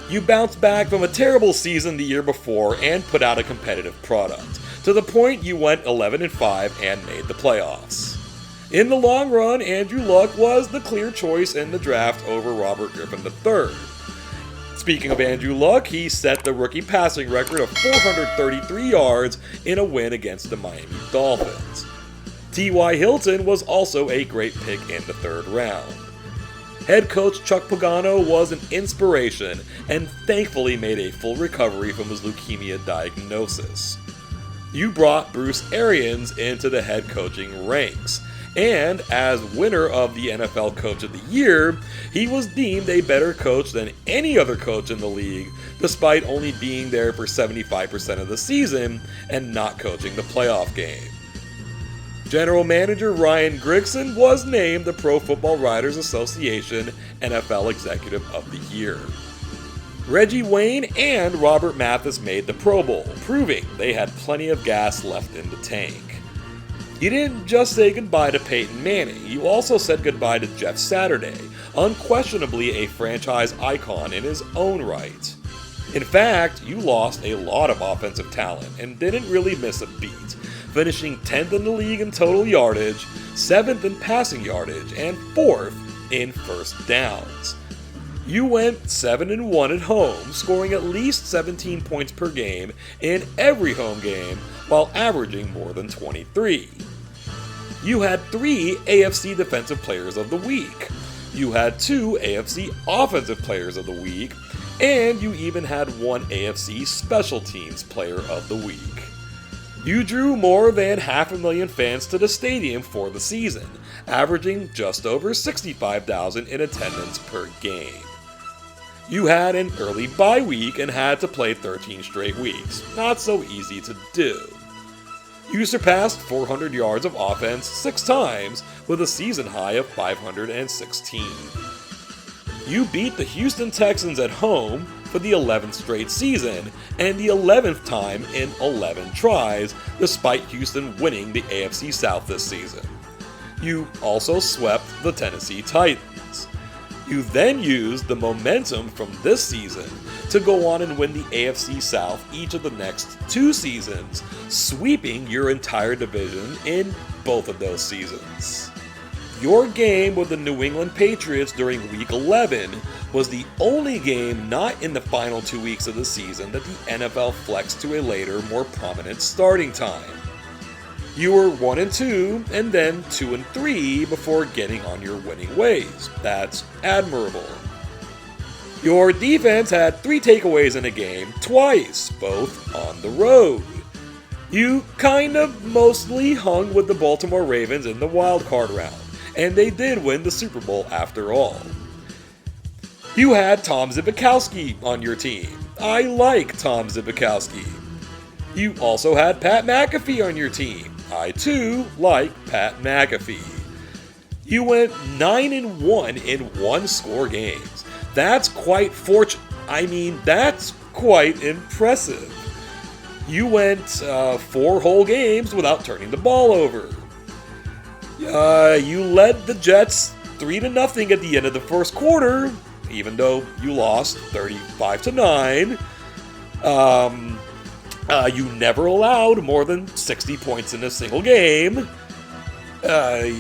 You bounced back from a terrible season the year before and put out a competitive product, to the point you went 11-5 and made the playoffs. In the long run, Andrew Luck was the clear choice in the draft over Robert Griffin III. Speaking of Andrew Luck, he set the rookie passing record of 433 yards in a win against the Miami Dolphins. T.Y. Hilton was also a great pick in the third round. Head coach Chuck Pagano was an inspiration and thankfully made a full recovery from his leukemia diagnosis. You brought Bruce Arians into the head coaching ranks, and as winner of the NFL Coach of the Year, he was deemed a better coach than any other coach in the league, despite only being there for 75% of the season and not coaching the playoff game. General Manager Ryan Grigson was named the Pro Football Writers Association NFL Executive of the Year. Reggie Wayne and Robert Mathis made the Pro Bowl, proving they had plenty of gas left in the tank. You didn't just say goodbye to Peyton Manning, you also said goodbye to Jeff Saturday, unquestionably a franchise icon in his own right. In fact, you lost a lot of offensive talent and didn't really miss a beat, finishing 10th in the league in total yardage, 7th in passing yardage, and 4th in first downs. You went 7-1 at home, scoring at least 17 points per game in every home game while averaging more than 23. You had 3 AFC Defensive Players of the Week. You had 2 AFC Offensive Players of the Week, and you even had 1 AFC Special Teams Player of the Week. You drew more than 500,000 fans to the stadium for the season, averaging just over 65,000 in attendance per game. You had an early bye week and had to play 13 straight weeks. Not so easy to do. You surpassed 400 yards of offense 6 times with a season high of 516. You beat the Houston Texans at home for the 11th straight season and the 11th time in 11 tries, despite Houston winning the AFC South this season. You also swept the Tennessee Titans. You then used the momentum from this season to go on and win the AFC South each of the next 2 seasons, sweeping your entire division in both of those seasons. Your game with the New England Patriots during Week 11 was the only game not in the final 2 weeks of the season that the NFL flexed to a later, more prominent starting time. You were 1-2 and then 2-3 before getting on your winning ways. That's admirable. Your defense had 3 takeaways in a game, twice, both on the road. You kind of mostly hung with the Baltimore Ravens in the wildcard round, and they did win the Super Bowl after all. You had Tom Zbikowski on your team. I like Tom Zbikowski. You also had Pat McAfee on your team. I too like Pat McAfee. You went 9-1 in 1-score games. That's quite that's quite impressive. You went 4 whole games without turning the ball over. You led the Jets 3-0 at the end of the first quarter, even though you lost 35-9. You never allowed more than 60 points in a single game. The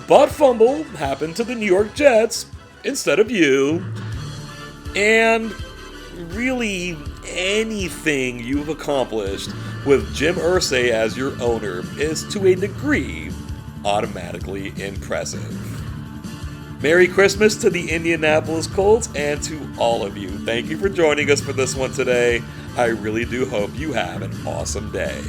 butt fumble happened to the New York Jets instead of you. And really, anything you've accomplished with Jim Irsay as your owner is to a degree automatically impressive. Merry Christmas to the Indianapolis Colts and to all of you. Thank you for joining us for this one today. I really do hope you have an awesome day.